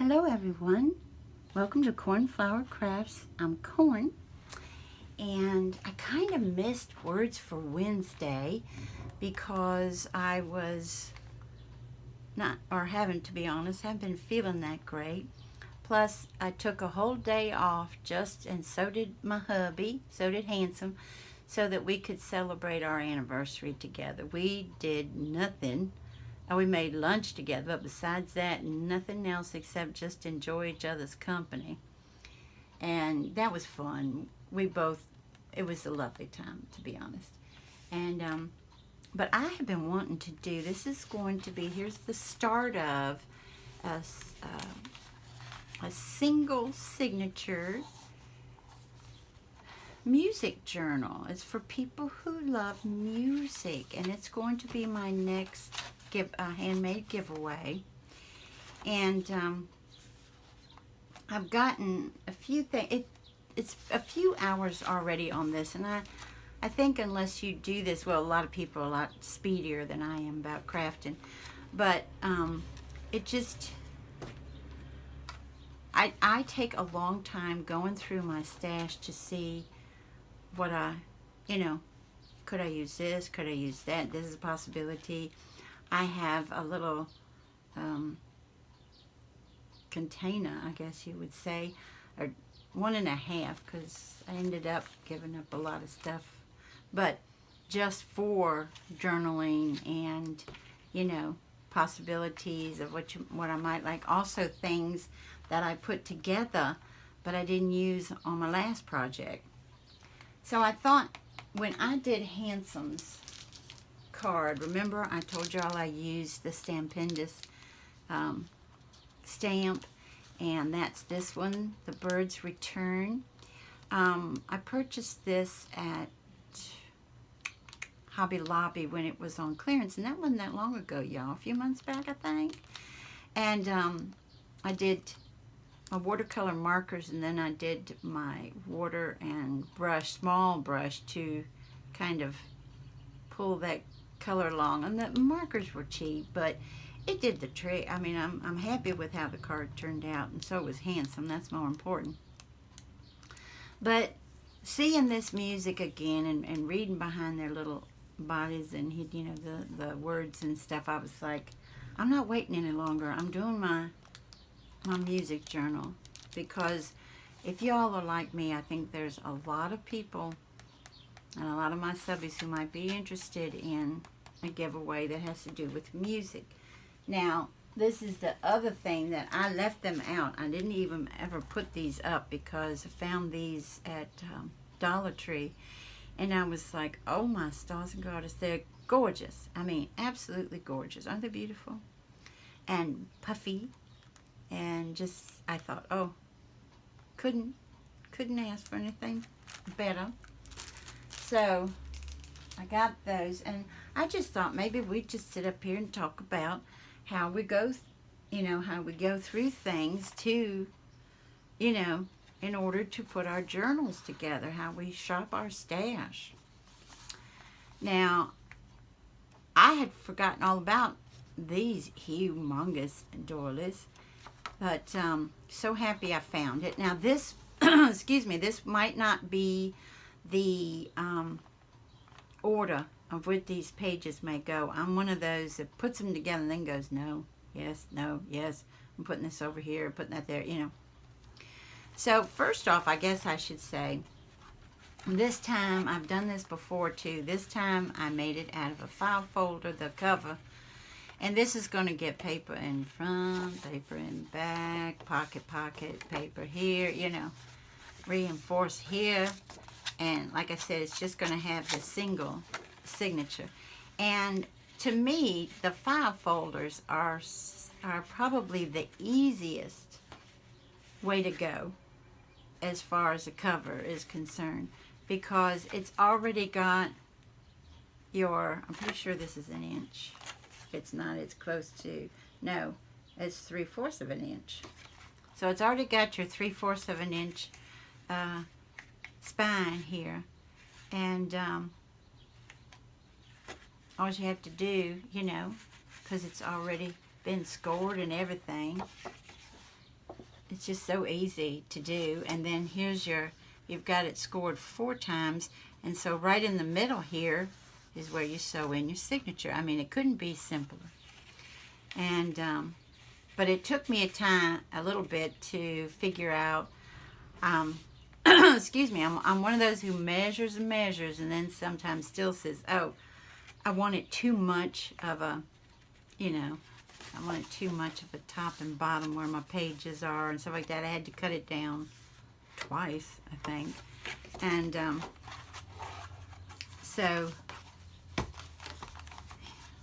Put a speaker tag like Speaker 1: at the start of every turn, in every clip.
Speaker 1: Hello everyone, welcome to Cornflower Crafts. I'm Corn, and I kind of missed Words for Wednesday because I was not, or haven't, to be honest, haven't been feeling that great. Plus I took a whole day off and so did my hubby, so did Handsome, so that we could celebrate our anniversary together. We did nothing. We made lunch together, but besides that, nothing else except just enjoy each other's company. And that was fun. It was a lovely time, to be honest. And, but I have been wanting to do, here's the start of a single signature music journal. It's for people who love music, and it's going to be my next handmade giveaway. And I've gotten a few things. It's a few hours already on this, and I think unless you do this, well, a lot of people are a lot speedier than I am about crafting, but I take a long time going through my stash to see what could I use this, could I use that, this is a possibility. I have a little container, I guess you would say, or 1.5, because I ended up giving up a lot of stuff, but just for journaling and, possibilities of what I might like. Also things that I put together, but I didn't use on my last project. So I thought, when I did Handsome's card, remember I told y'all I used the Stampendous stamp, and that's this one, The Bird's Return. I purchased this at Hobby Lobby when it was on clearance, and that wasn't that long ago, y'all, a few months back, I think. And I did my watercolor markers, and then I did my water and small brush to kind of pull that color along. And the markers were cheap, but it did the trick. I mean, I'm happy with how the card turned out, and so was Handsome. That's more important. But seeing this music again and reading behind their little bodies and the words and stuff, I was like, I'm not waiting any longer. I'm doing my music journal, because if y'all are like me, I think there's a lot of people and a lot of my subbies who might be interested in a giveaway that has to do with music. Now, this is the other thing that I left them out. I didn't even ever put these up because I found these at Dollar Tree, and I was like, oh my stars and garters, they're gorgeous. I mean, absolutely gorgeous. Aren't they beautiful? And puffy. And just, I thought, oh, couldn't ask for anything better. So I got those, and I just thought maybe we'd just sit up here and talk about how we go, how we go through things to, in order to put our journals together, how we shop our stash. Now, I had forgotten all about these humongous doilies, but so happy I found it. Now this, excuse me, this might not be the order of where these pages may go. I'm one of those that puts them together and then goes, no, yes, no, yes. I'm putting this over here, putting that there, So first off, I guess I should say, this time, I've done this before too. This time I made it out of a file folder, the cover. And this is going to get paper in front, paper in back, pocket, paper here, reinforce here. And like I said, it's just going to have the single signature. And to me, the file folders are probably the easiest way to go as far as the cover is concerned, because it's already got I'm pretty sure this is 1 inch. If it's not, it's close to, no, it's 3/4 of an inch. So it's already got your 3/4 of an inch spine here. And all you have to do, because it's already been scored and everything, it's just so easy to do. And then here's you've got it scored 4 times, and so right in the middle here is where you sew in your signature. I mean, it couldn't be simpler. And but it took me a little bit to figure out. Excuse me, I'm one of those who measures and measures, and then sometimes still says, oh, I wanted too much of a, I wanted too much of a top and bottom where my pages are and stuff like that. I had to cut it down twice, I think. And so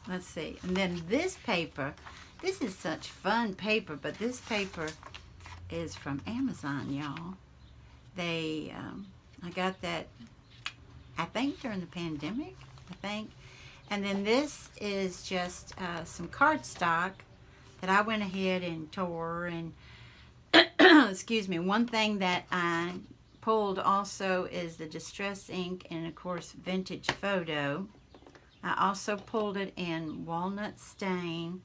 Speaker 1: let's see. And then this paper, this is such fun paper, but this paper is from Amazon, y'all. I got that, I think, during the pandemic, I think. And then this is just some cardstock that I went ahead and tore. And excuse me, one thing that I pulled also is the Distress ink and, of course, Vintage Photo. I also pulled it in Walnut Stain,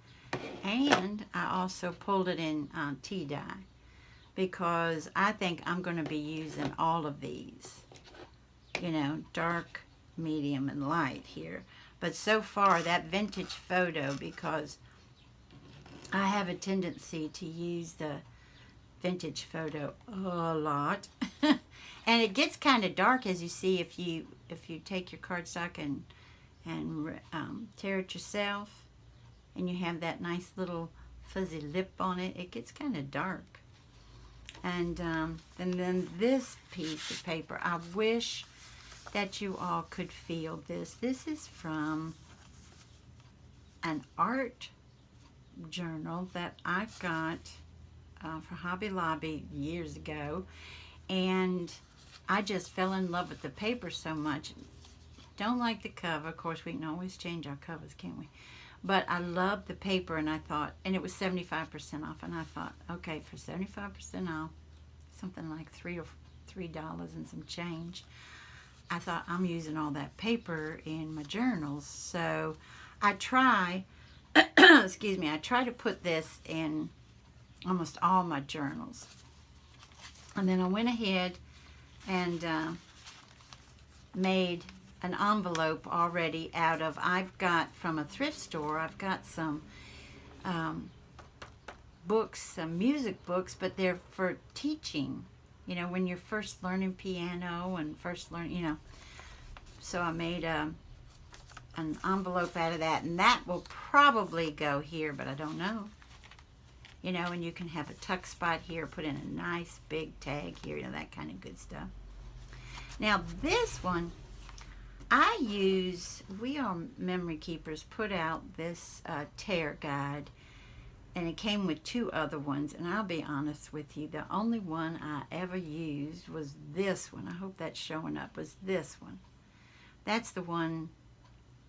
Speaker 1: and I also pulled it in tea dye, because I think I'm going to be using all of these, dark, medium, and light here. But so far, that Vintage Photo, because I have a tendency to use the Vintage Photo a lot. And it gets kind of dark, as you see, if you take your cardstock and tear it yourself, and you have that nice little fuzzy lip on it, it gets kind of dark. And then this piece of paper, I wish that you all could feel this. This is from an art journal that I got for Hobby Lobby years ago, and I just fell in love with the paper so much. Don't like the cover. Of course, we can always change our covers, can't we? But I loved the paper, and I thought, and it was 75% off, and I thought, okay, for 75% off, something like $3 and some change, I thought, I'm using all that paper in my journals. So I try, excuse me, I try to put this in almost all my journals. And then I went ahead and made an envelope already out of, I've got from a thrift store, I've got some books, some music books, but they're for teaching, when you're first learning piano and first learning, So I made an envelope out of that, and that will probably go here, but I don't know. And you can have a tuck spot here, put in a nice big tag here, that kind of good stuff. Now this one, We Are Memory Keepers put out this tear guide, and it came with 2 other ones, and I'll be honest with you, the only one I ever used was this one. I hope that's showing up, was this one. That's the one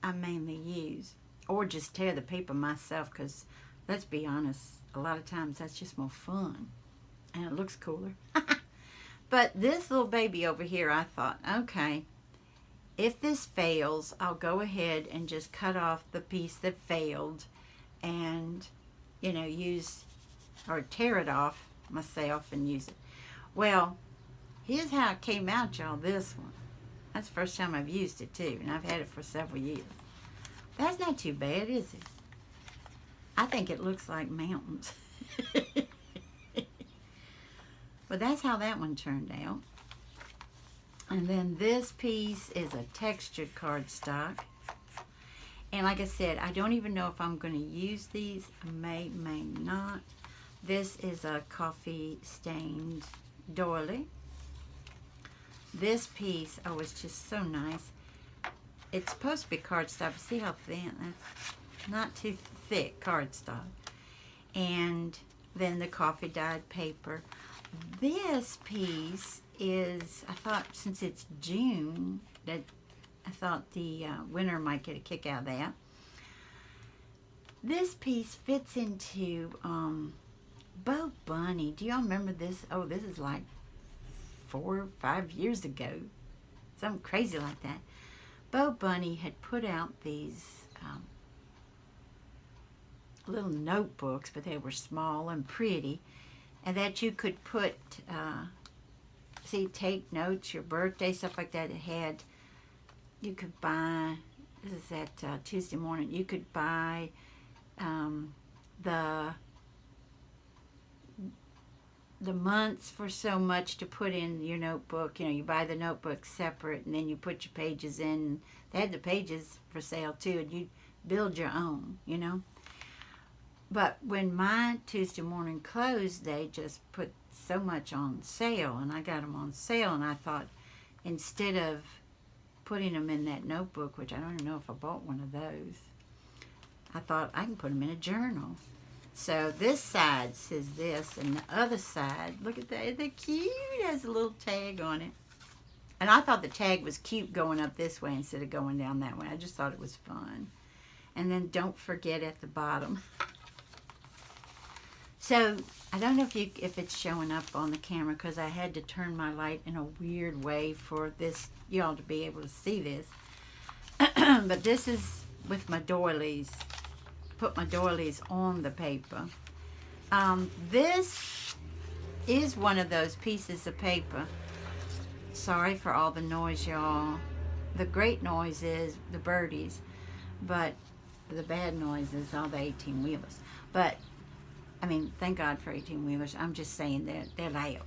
Speaker 1: I mainly use, or just tear the paper myself, because let's be honest, a lot of times that's just more fun, and it looks cooler. But this little baby over here, I thought, okay, if this fails, I'll go ahead and just cut off the piece that failed and, use or tear it off myself and use it. Well, here's how it came out, y'all, this one. That's the first time I've used it, too, and I've had it for several years. That's not too bad, is it? I think it looks like mountains. But that's how that one turned out. And then this piece is a textured cardstock. And like I said, I don't even know if I'm going to use these. I may not. This is a coffee stained doily. This piece, oh, it's just so nice. It's supposed to be cardstock. See how thin? That's not too thick cardstock. And then the coffee dyed paper. This piece is, I thought, since it's June, that I thought the winter might get a kick out of that. This piece fits into Bo Bunny. Do y'all remember this? Oh, this is like 4 or 5 years ago. Something crazy like that. Bo Bunny had put out these little notebooks, but they were small and pretty. and that you could put, see, take notes, your birthday, stuff like that. It had, you could buy, this is that Tuesday morning, you could buy the months for so much to put in your notebook. You know, you buy the notebook separate, and then you put your pages in. They had the pages for sale too, and you build your own, you know. But when my Tuesday morning closed, they just put so much on sale, and I got them on sale, and I thought, instead of putting them in that notebook, which I don't even know if I bought one of those, I thought I can put them in a journal. So this side says this, and the other side, look at that, they're cute. It has a little tag on it. And I thought the tag was cute going up this way instead of going down that way. I just thought it was fun. And then don't forget at the bottom. So I don't know if it's showing up on the camera, because I had to turn my light in a weird way for this, y'all to be able to see this. But this is with my doilies. Put my doilies on the paper. This is one of those pieces of paper. Sorry for all the noise, y'all. The great noise is the birdies, but the bad noise is all the 18-wheelers. But I mean, thank God for 18-wheelers. I'm just saying they're loud.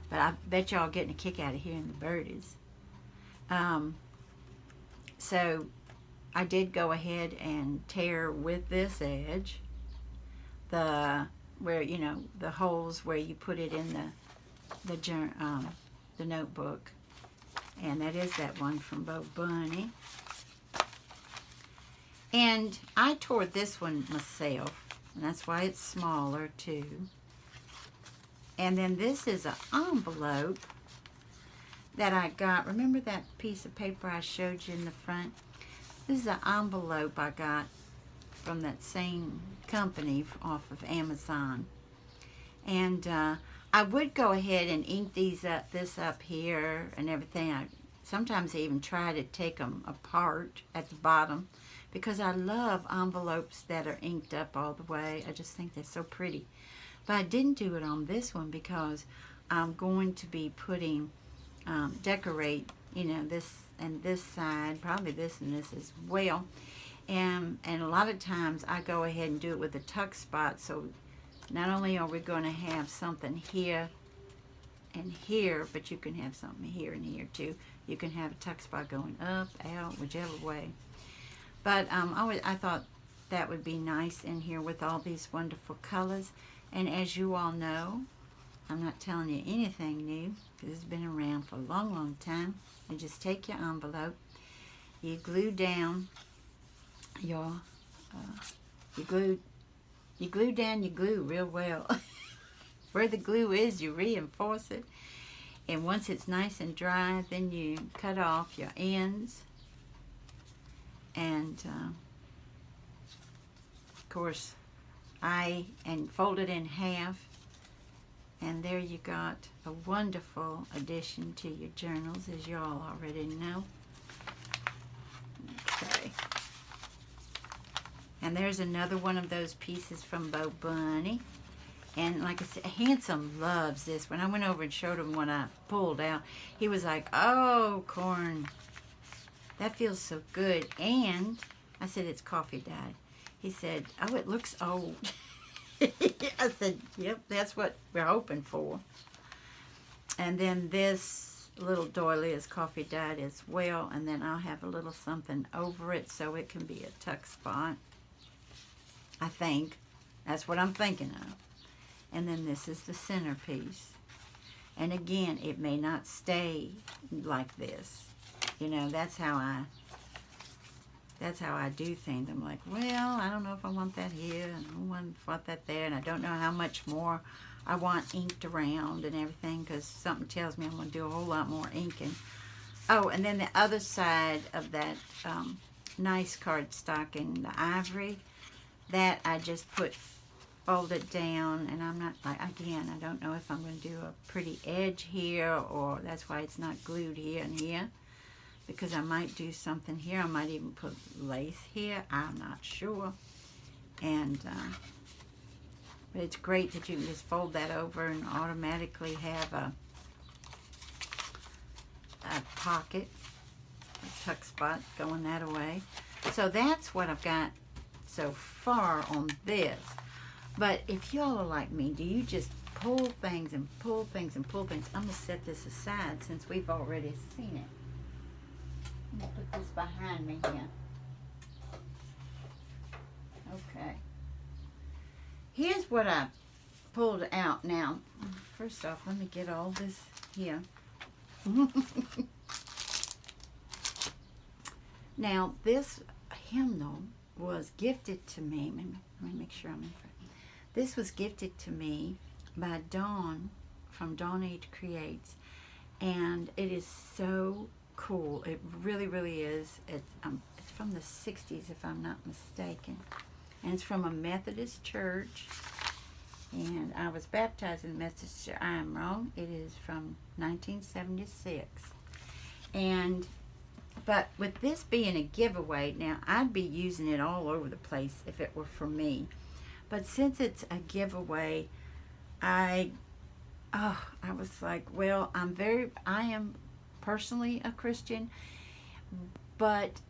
Speaker 1: But I bet y'all getting a kick out of hearing the birdies. So I did go ahead and tear with this edge the holes where you put it in the notebook, and that is that one from Bo Bunny. And I tore this one myself, and that's why it's smaller too. And then this is an envelope that I got. Remember that piece of paper I showed you in the front? This is an envelope I got from that same company off of Amazon. And I would go ahead and ink this up here and everything. Sometimes I even try to take them apart at the bottom, because I love envelopes that are inked up all the way. I just think they're so pretty. But I didn't do it on this one because I'm going to be putting, decorate, this and this side, probably this and this as well. And a lot of times I go ahead and do it with a tuck spot. So not only are we going to have something here and here, but you can have something here and here too. You can have a tuck spot going up, out, whichever way. But I thought that would be nice in here with all these wonderful colors. And as you all know, I'm not telling you anything new, because it's been around for a long, long time. You just take your envelope, you glue down your, you glue down your glue real well. Where the glue is, you reinforce it. And once it's nice and dry, then you cut off your ends. And of course, fold it in half, and there you got a wonderful addition to your journals, as you all already know. Okay, and there's another one of those pieces from Bo Bunny. And like I said, Handsome loves this. When I went over and showed him what I pulled out, he was like, "Oh, Corn, that feels so good." And I said, "It's coffee dyed." He said, "Oh, it looks old." I said, "Yep, that's what we're hoping for." And then this little doily is coffee dyed as well. And then I'll have a little something over it so it can be a tuck spot. I think. That's what I'm thinking of. And then this is the centerpiece. And again, it may not stay like this. That's how I do things. I'm like, well, I don't know if I want that here, and I want that there, and I don't know how much more I want inked around and everything, because something tells me I'm going to do a whole lot more inking. Oh, and then the other side of that nice cardstocking, the ivory, that I just fold it down, and I'm not, again, I don't know if I'm going to do a pretty edge here, or that's why it's not glued here and here. Because I might do something here. I might even put lace here. I'm not sure. And But it's great that you can just fold that over and automatically have a pocket, a tuck spot going that away. So that's what I've got so far on this. But if y'all are like me, do you just pull things and pull things and pull things? I'm going to set this aside since we've already seen it. I'm going to put this behind me here. Okay. Here's what I pulled out now. First off, let me get all this here. Now, this hymnal was gifted to me. Let me make sure I'm in front. This was gifted to me by Dawn from Dawn Age Creates, and it is so cool. It really, really is. It's from the 60s, if I'm not mistaken, and it's from a Methodist church. And I was baptized in the Methodist church. I am wrong. It is from 1976, but with this being a giveaway, now I'd be using it all over the place if it were for me. But since it's a giveaway, I was like, well, I am personally a Christian, but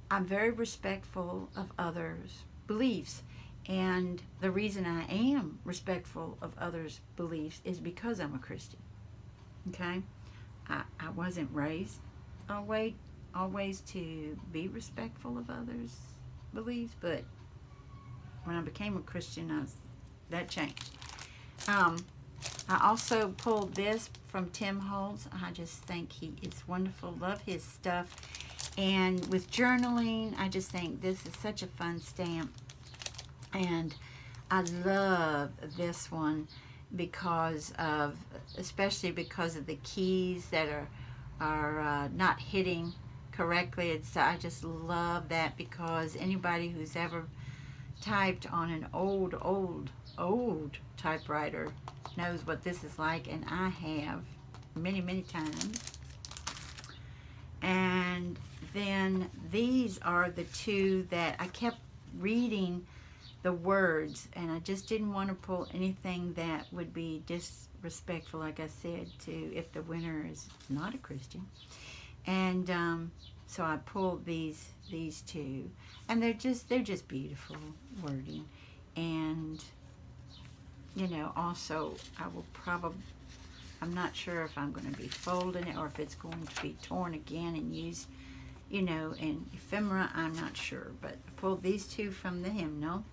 Speaker 1: I'm very respectful of others' beliefs. And the reason I am respectful of others' beliefs is because I'm a Christian. Okay? I wasn't raised always to be respectful of others' beliefs, but when I became a Christian, that changed. I also pulled this from Tim Holtz. I just think he is wonderful. Love his stuff. And with journaling, I just think this is such a fun stamp. And I love this one especially because of the keys that are not hitting correctly. I just love that, because anybody who's ever typed on an old typewriter knows what this is like, and I have many times. And then these are the two that I kept reading the words, and I just didn't want to pull anything that would be disrespectful, like I said, to if the winner is not a Christian. And so I pulled these two, and they're just beautiful wording. And also I'm not sure if I'm going to be folding it or if it's going to be torn again and used in ephemera. I'm not sure, but I pulled these two from the hymnal.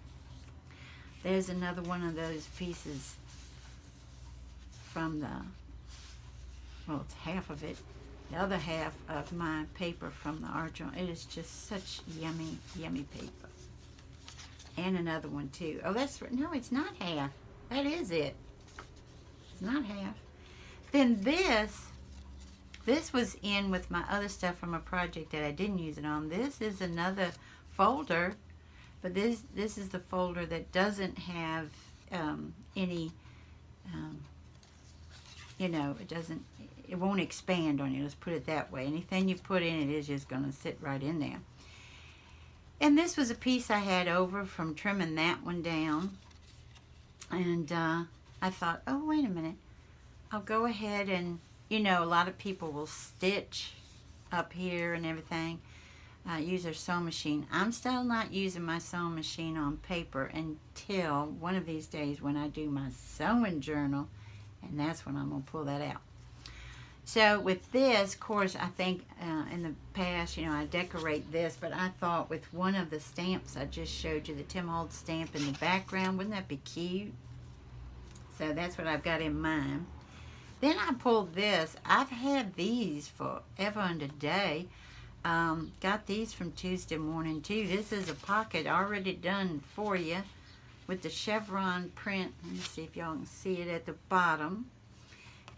Speaker 1: There's another one of those pieces from it's half of it. The other half of my paper from the art journal. It is just such yummy paper. And another one too. Oh, no, it's not half. That is it. It's not half. Then this was in with my other stuff from a project that I didn't use it on. This is another folder, but this is the folder that doesn't have any, it won't expand on you. Let's put it that way. Anything you put in it is just going to sit right in there. And this was a piece I had over from trimming that one down. And I thought, oh, wait a minute. I'll go ahead and, a lot of people will stitch up here and everything. Use their sewing machine. I'm still not using my sewing machine on paper until one of these days when I do my sewing journal. And that's when I'm going to pull that out. So with this, of course, I think in the past, I decorate this, but I thought with one of the stamps I just showed you, the Tim Holtz stamp in the background, wouldn't that be cute? So that's what I've got in mind. Then I pulled this. I've had these forever and a day. Got these from Tuesday morning too. This is a pocket already done for you with the chevron print. Let me see if y'all can see it at the bottom.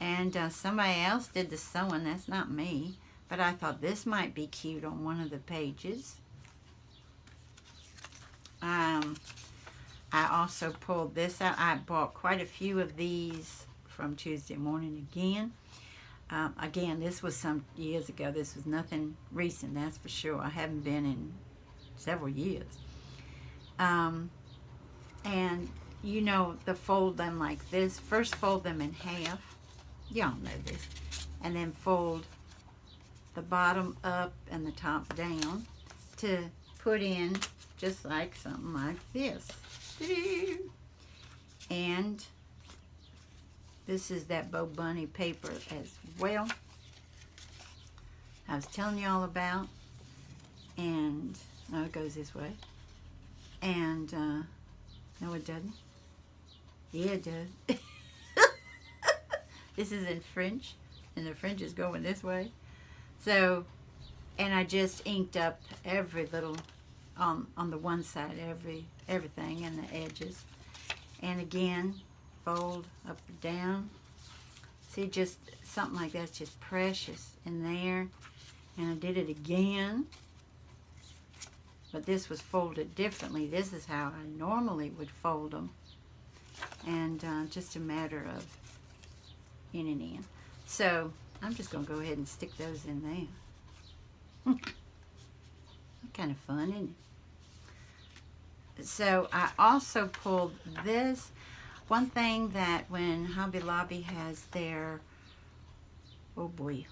Speaker 1: And somebody else did the sewing. That's not me. But I thought this might be cute on one of the pages. I also pulled this out. I bought quite a few of these from Tuesday morning again. Again, this was some years ago. This was nothing recent, that's for sure. I haven't been in several years. And you know, to fold them like this. First fold them in half. Y'all know this. And then fold the bottom up and the top down to put in just like something like this. And this is that Bo Bunny paper as well I was telling you all about. And no, it goes this way. And no, it doesn't. Yeah, it does. This is in French, and the French is going this way. So, and I just inked up every little on the one side, everything and the edges. And again, fold up and down. See, just something like that's just precious in there. And I did it again. But this was folded differently. This is how I normally would fold them. And just a matter of in and in. So I'm just going to go ahead and stick those in there. Kind of fun, isn't it? So I also pulled this. One thing that when Hobby Lobby has their, oh boy,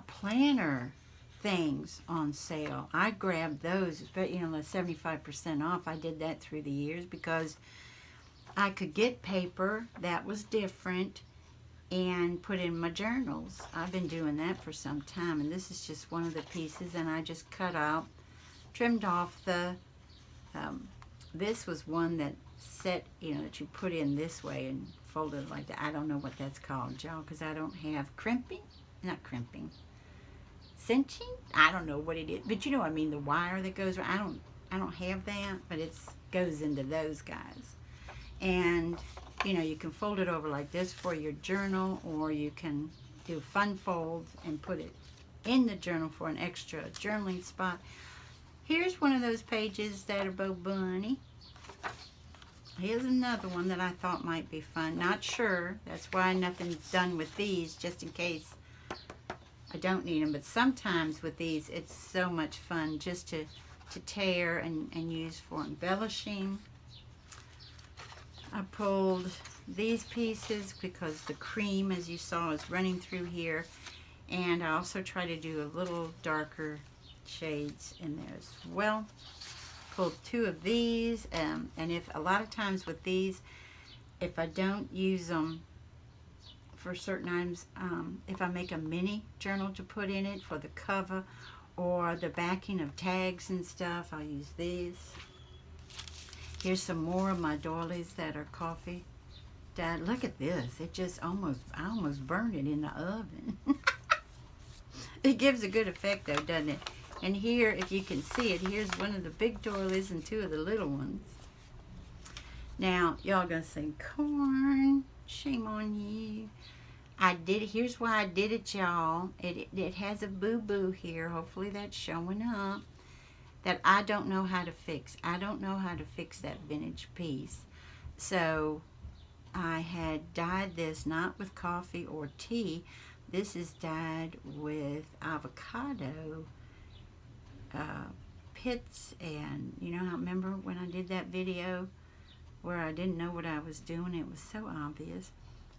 Speaker 1: planner things on sale, I grabbed those, but you know, 75% off. I did that through the years because I could get paper that was different and put in my journals. I've been doing that for some time, and this is just one of the pieces, and I just cut out, trimmed off the, this was one that set, you know, that you put in this way and folded like that. I don't know what that's called, y'all, because I don't have crimping, not crimping, cinching? I don't know what it is, but you know what I mean, the wire that goes around. I don't have that, but it goes into those guys. And you know, you can fold it over like this for your journal, or you can do fun folds and put it in the journal for an extra journaling spot. Here's one of those pages that are Bo Bunny. Here's another one that I thought might be fun. Not sure. That's why nothing's done with these, just in case I don't need them. But sometimes with these, it's so much fun just to tear and use for embellishing. I pulled these pieces because the cream, as you saw, is running through here. And I also try to do a little darker shades in there as well. Pulled two of these. And if a lot of times with these, if I don't use them for certain items, if I make a mini journal to put in it for the cover or the backing of tags and stuff, I'll use these. Here's some more of my doilies that are coffee dyed. Look at this. It just I almost burned it in the oven. It gives a good effect though, doesn't it? And here, if you can see it, here's one of the big doilies and two of the little ones. Now, y'all gonna say, Corn, shame on you. I did it. Here's why I did it, y'all. It has a boo-boo here. Hopefully that's showing up. That I don't know how to fix. I don't know how to fix that vintage piece. So I had dyed this not with coffee or tea. This is dyed with avocado pits. And you know how, remember when I did that video where I didn't know what I was doing? It was so obvious.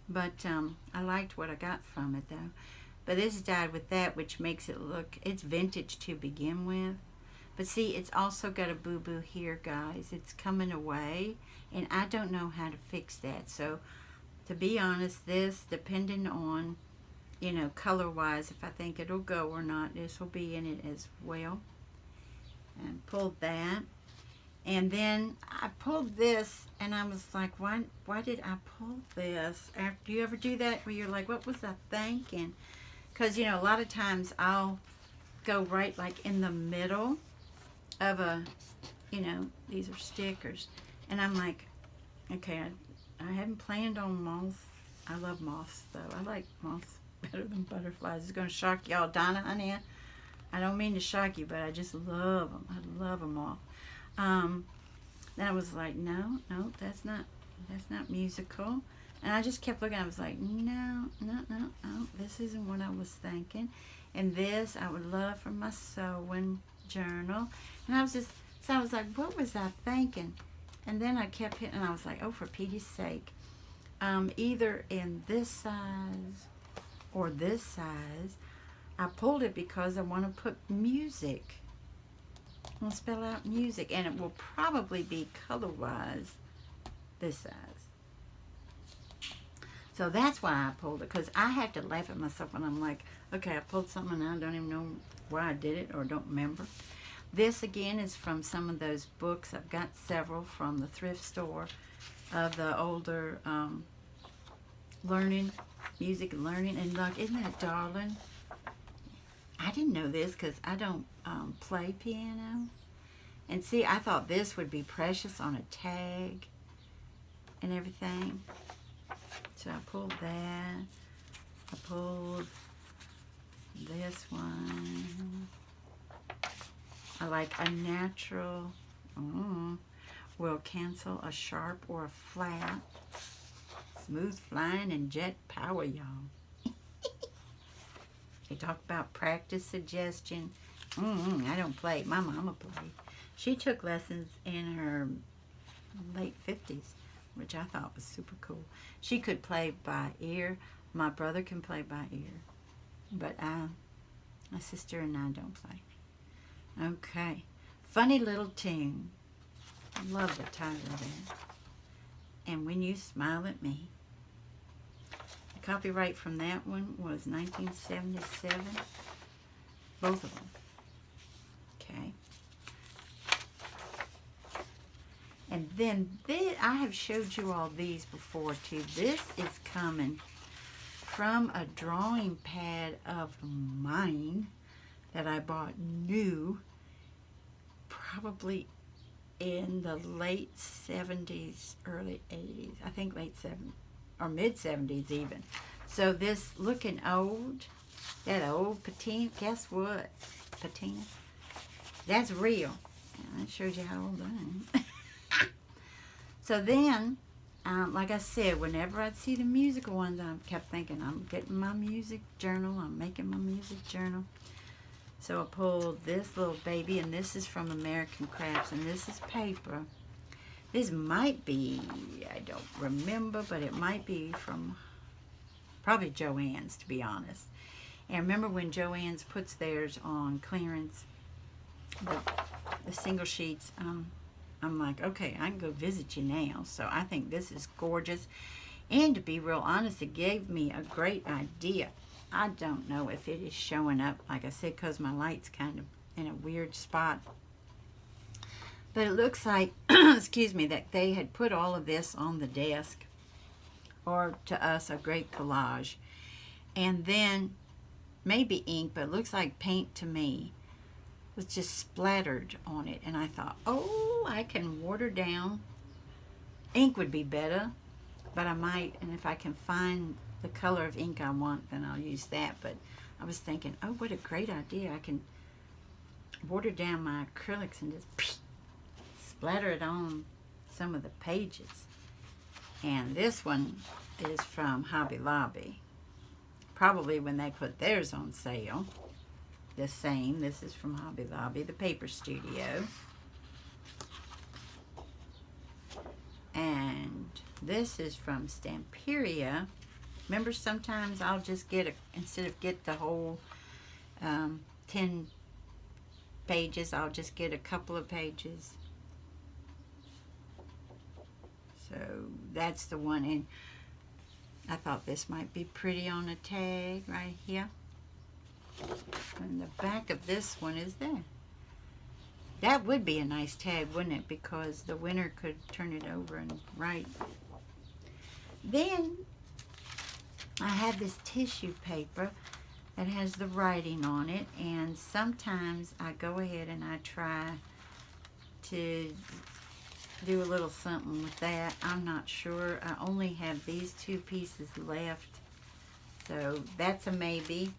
Speaker 1: But I liked what I got from it though. But this is dyed with that, which makes it look, it's vintage to begin with. But see, it's also got a boo-boo here, guys. It's coming away, and I don't know how to fix that. So, to be honest, this, depending on, you know, color-wise, if I think it'll go or not, this will be in it as well. And pulled that. And then I pulled this, and I was like, why did I pull this? Do you ever do that where you're like, what was I thinking? Because, you know, a lot of times I'll go right, like, in the middle of a, you know, these are stickers, and I'm like, okay, I hadn't planned on moths. I love moths though. I like moths better than butterflies. It's gonna shock y'all, Donna, honey. I don't mean to shock you, but I just love them. I love a moth. Then I was like, no, that's not musical. And I just kept looking. I was like, no, this isn't what I was thinking. And this I would love for my sewing journal. And I was like, what was I thinking? And then I kept hitting, and I was like, oh, for Petey's sake, either in this size or this size. I pulled it because I want to put music. I'm going to spell out music, and it will probably be color-wise this size. So that's why I pulled it, because I have to laugh at myself when I'm like, okay, I pulled something and I don't even know why I did it or don't remember. This, again, is from some of those books. I've got several from the thrift store of the older music and learning. And look, isn't that darling? I didn't know this because I don't play piano. And see, I thought this would be precious on a tag and everything. So I pulled that. I pulled this one. I like a natural. Will cancel a sharp or a flat. Smooth flying and jet power, y'all. They talk about practice suggestion. I don't play. My mama played. She took lessons in her late 50s, which I thought was super cool. She could play by ear. My brother can play by ear. But my sister and I don't play. Okay. Funny little tune. I love the title of that. And When You Smile at Me. The copyright from that one was 1977. Both of them. Okay. And then I have showed you all these before too. This is coming from a drawing pad of mine that I bought new, probably in the late 70s, early 80s. I think late 70s, or mid 70s even. So this looking old, that old patina, guess what? Patina. That's real. And that shows you how old I am. So then, like I said, whenever I'd see the musical ones, I kept thinking, I'm getting my music journal. I'm making my music journal. So I pulled this little baby, and this is from American Crafts, and this is paper. This might be, I don't remember, but it might be from probably Joann's, to be honest. And remember when Joann's puts theirs on clearance, the single sheets, I'm like, okay, I can go visit you now. So I think this is gorgeous. And to be real honest, it gave me a great idea. I don't know if it is showing up, like I said, because my light's kind of in a weird spot. But it looks like, excuse me, that they had put all of this on the desk. Or to us, a great collage. And then, maybe ink, but it looks like paint to me. Was just splattered on it, and I thought, oh, I can water down. Ink would be better, but I might, and if I can find the color of ink I want, then I'll use that. But I was thinking, oh, what a great idea. I can water down my acrylics and just splatter it on some of the pages. And this one is from Hobby Lobby. Probably when they put theirs on sale. The same. This is from Hobby Lobby, the Paper Studio. And this is from Stamperia. Remember, sometimes I'll just get instead of get the whole 10 pages, I'll just get a couple of pages. So that's the one. And I thought this might be pretty on a tag right here. And the back of this one is there. That would be a nice tag, wouldn't it? Because the winner could turn it over and write. Then I have this tissue paper that has the writing on it, and sometimes I go ahead and I try to do a little something with that. I'm not sure. I only have these two pieces left, so that's a maybe.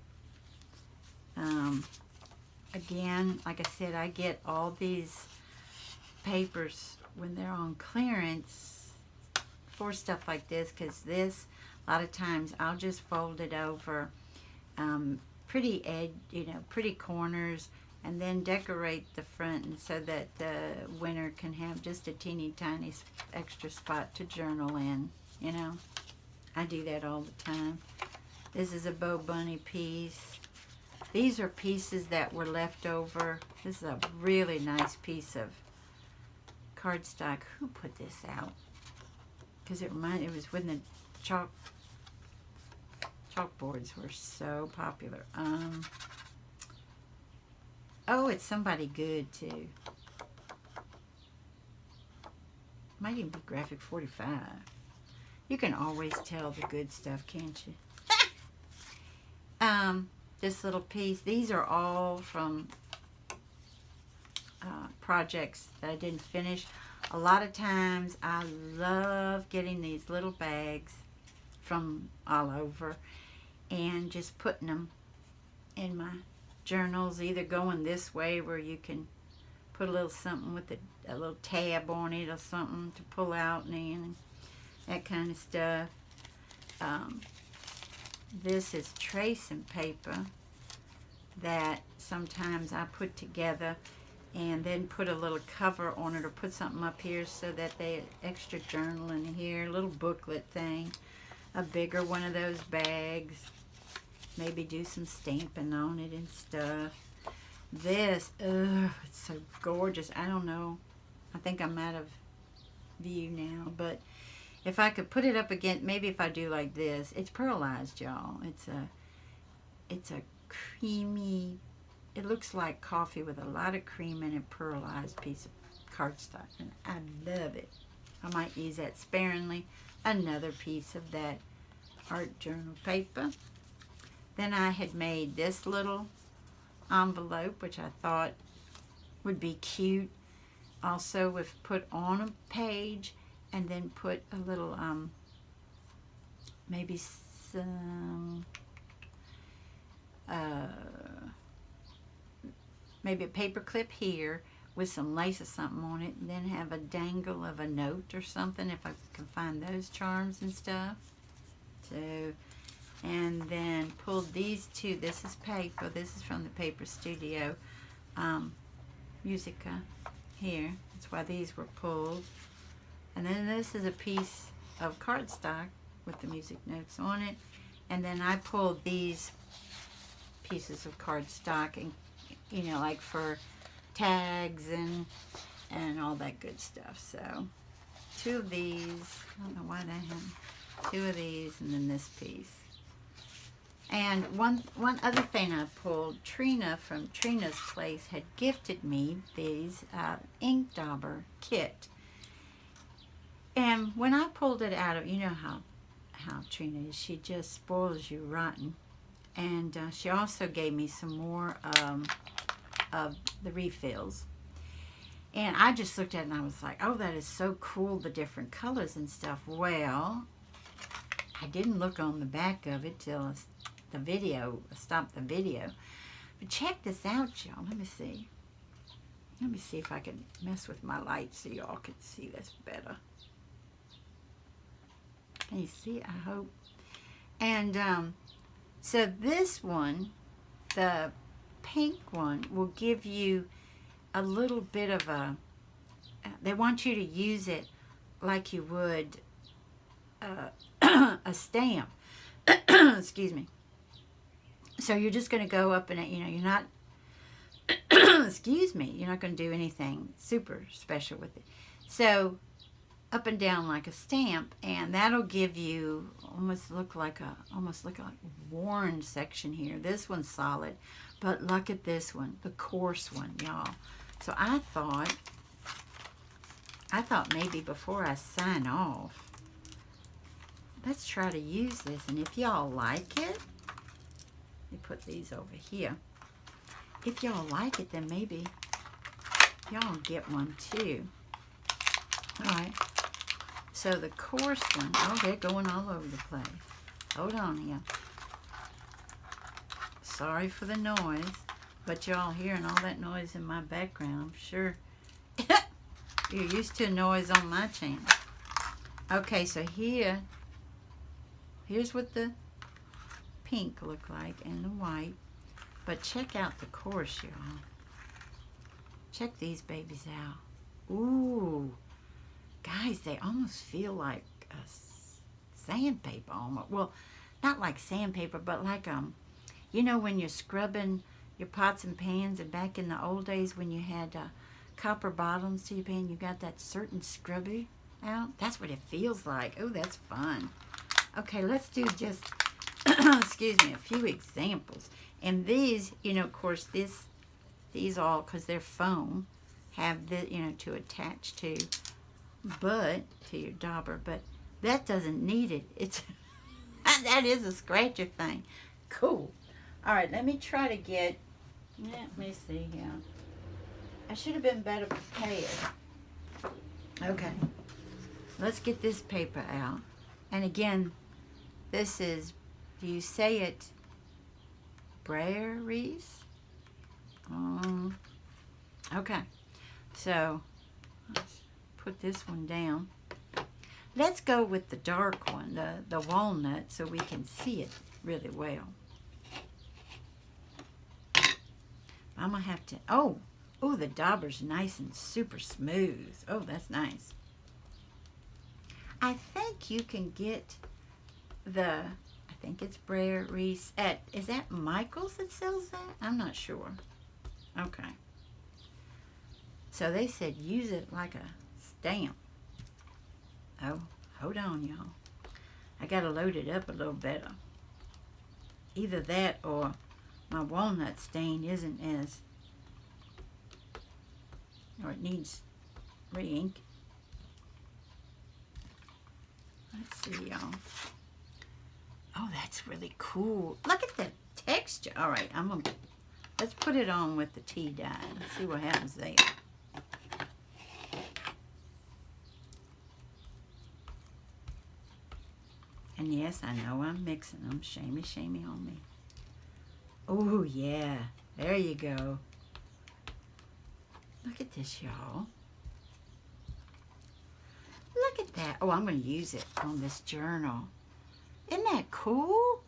Speaker 1: Again, like I said, I get all these papers when they're on clearance for stuff like this, because this, a lot of times I'll just fold it over pretty edge, pretty corners, and then decorate the front and so that the winner can have just a teeny tiny extra spot to journal in, you know. I do that all the time. This is a Bow Bunny piece. These are pieces that were left over. This is a really nice piece of cardstock. Who put this out? Because it was when the chalkboards were so popular. Oh, it's somebody good too. Might even be Graphic 45. You can always tell the good stuff, can't you? This little piece. These are all from projects that I didn't finish. A lot of times I love getting these little bags from all over and just putting them in my journals, either going this way where you can put a little something with a little tab on it or something to pull out and that kind of stuff. This is tracing paper that sometimes I put together and then put a little cover on it or put something up here so that they extra journal in here, a little booklet thing, a bigger one of those bags, maybe do some stamping on it and stuff. This, it's so gorgeous. I don't know, I think I'm out of view now, but if I could put it up again, maybe if I do like this, it's pearlized, y'all. It's a creamy, it looks like coffee with a lot of cream in a pearlized piece of cardstock, and I love it. I might use that sparingly. Another piece of that art journal paper. Then I had made this little envelope, which I thought would be cute. Also, if put on a page, and then put a little, maybe some, maybe a paper clip here with some lace or something on it, and then have a dangle of a note or something if I can find those charms and stuff. So, and then pulled these two. This is paper. This is from the Paper Studio Musica here. That's why these were pulled. And then this is a piece of cardstock with the music notes on it. And then I pulled these pieces of cardstock, and you know, like for tags and all that good stuff. So two of these, I don't know why that happened. Two of these, and then this piece. And one other thing I pulled, Trina from Trina's Place had gifted me these ink dauber kit. And when I pulled it out of, you know how Trina is, she just spoils you rotten. And she also gave me some more of the refills. And I just looked at it and I was like, oh, that is so cool, the different colors and stuff. Well, I didn't look on the back of it till the video, stopped the video. But check this out, y'all. Let me see. Let me see if I can mess with my light so y'all can see this better. Can you see? I hope. And so this one, the pink one, will give you a little bit of a, they want you to use it like you would a stamp. Excuse me. So you're just going to go up and, you know, you're not, excuse me, you're not going to do anything super special with it. So up and down like a stamp, and that'll give you almost look like a worn section here. This one's solid, but look at this one, the coarse one, y'all. So I thought maybe before I sign off, let's try to use this, and if y'all like it, let me put these over here. If y'all like it, then maybe y'all get one too. All right. So the coarse one, oh, they're going all over the place. Hold on here. Sorry for the noise, but y'all hearing all that noise in my background, I'm sure you're used to noise on my channel. Okay, so here's what the pink look like and the white, but check out the coarse, y'all. Check these babies out. Ooh, guys, they almost feel like sandpaper almost. Well, not like sandpaper, but like you know, when you're scrubbing your pots and pans, and back in the old days when you had copper bottoms to your pan, you got that certain scrubby out. That's what it feels like. Oh, that's fun. Okay, let's do just excuse me, a few examples. And these, you know, of course, these all, because they're foam, have the, you know, to attach to, but to your dauber, but that doesn't need it. It's that is a scratcher thing. Cool. All right, let me try to get. Let me see here. I should have been better prepared. Okay, let's get this paper out. And again, this is. Do you say it? Brayeries. Okay, so let's put this one down. Let's go with the dark one, the walnut, so we can see it really well. I'm gonna have to. Oh, the dauber's nice and super smooth. Oh, that's nice. I think you can get I think it's Brayeries at. Is that Michael's that sells that? I'm not sure. Okay. So they said use it like a stamp. Oh, hold on, y'all. I gotta load it up a little better. Either that or my walnut stain isn't as, or it needs re-ink. Let's see, y'all. Oh, that's really cool. Look at the texture. All right, let's put it on with the tea dye and see what happens there. And yes, I know I'm mixing them. Shamey, shamey on me. Oh, yeah. There you go. Look at this, y'all. Look at that. Oh, I'm going to use it on this journal. Isn't that cool?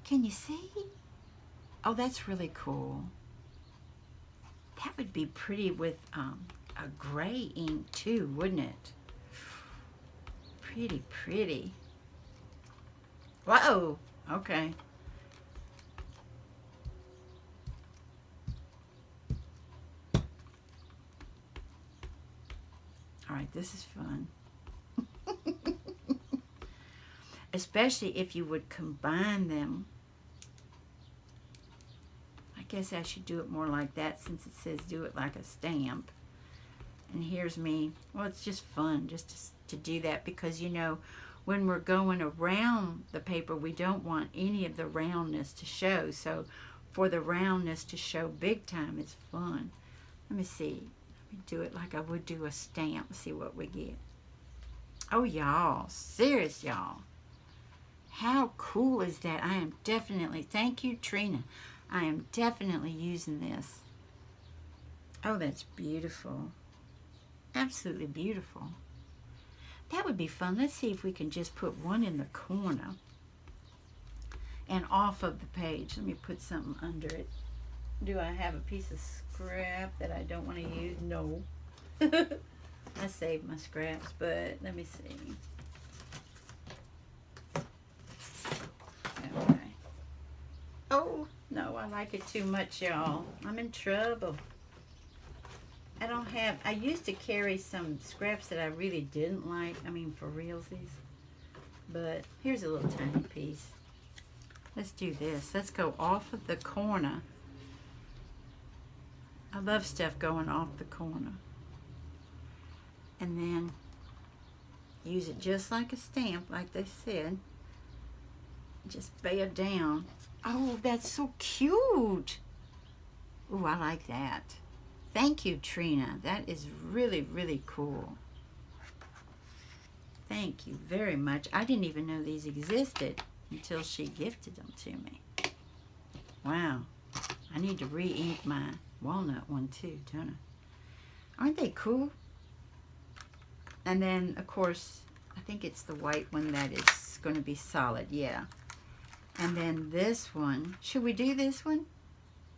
Speaker 1: Can you see? Oh, that's really cool. That would be pretty with a gray ink too, wouldn't it? Pretty, pretty. Whoa. Okay. All right, this is fun. Especially if you would combine them. I guess I should do it more like that since it says do it like a stamp. And here's me. Well, it's just fun just to do that because, you know, when we're going around the paper, we don't want any of the roundness to show. So for the roundness to show big time, it's fun. Let me see. Let me do it like I would do a stamp. See what we get. Oh, y'all. Serious, y'all. How cool is that? I am definitely, thank you, Trina. I am definitely using this. Oh, that's beautiful. Absolutely beautiful. That would be fun. Let's see if we can just put one in the corner and off of the page. Let me put something under it. Do I have a piece of scrap that I don't want to use? No. I saved my scraps, but let me see. Okay. Oh, no, I like it too much, y'all. I'm in trouble. I used to carry some scraps that I really didn't like. I mean, for realsies. But here's a little tiny piece. Let's do this. Let's go off of the corner. I love stuff going off the corner. And then use it just like a stamp, like they said. Just bear down. Oh, that's so cute. Oh, I like that. Thank you, Trina. That is really, really cool. Thank you very much. I didn't even know these existed until she gifted them to me. Wow. I need to re-ink my walnut one too, don't I? Aren't they cool? And then, of course, I think it's the white one that is going to be solid. Yeah. And then this one. Should we do this one?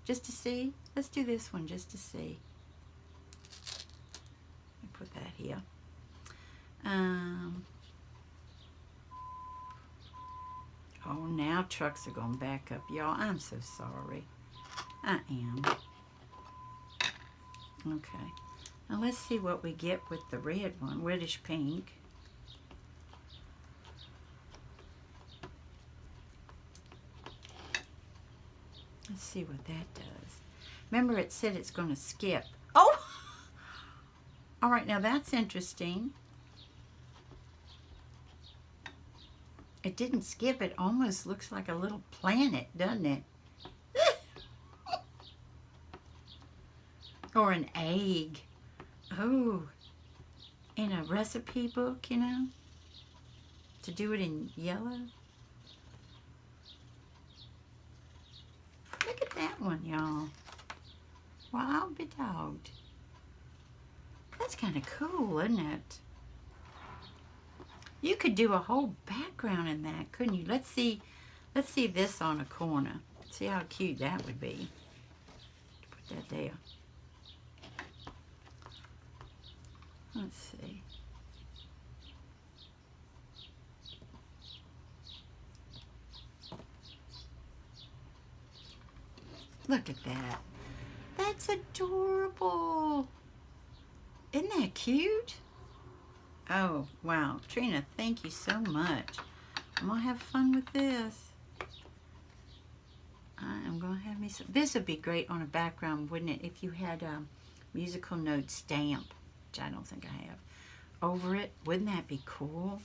Speaker 1: Just to see? Let's do this one just to see. Let me put that here. Oh, now trucks are going back up. Y'all, I'm so sorry. I am. Okay. Now let's see what we get with the red one. Reddish pink. Let's see what that does. Remember it said it's going to skip. Oh! All right, now that's interesting. It didn't skip. It almost looks like a little planet, doesn't it? Or an egg. Oh, in a recipe book, you know, to do it in yellow. Look at that one, y'all. Well, I'll be dogged. That's kind of cool, isn't it? You could do a whole background in that, couldn't you? Let's see this on a corner. See how cute that would be. Put that there. Let's see. Look at that. That's adorable. Isn't that cute? Oh, wow. Trina, thank you so much. I'm going to have fun with this. I'm going to have me some. This would be great on a background, wouldn't it? If you had a musical note stamp, which I don't think I have, over it. Wouldn't that be cool?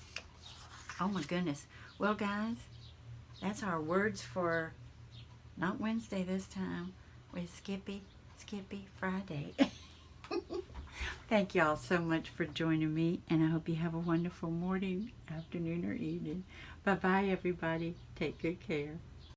Speaker 1: Oh, my goodness. Well, guys, that's our words for not Wednesday this time. With Skippy Friday. Thank y'all so much for joining me, and I hope you have a wonderful morning, afternoon, or evening. Bye-bye, everybody. Take good care.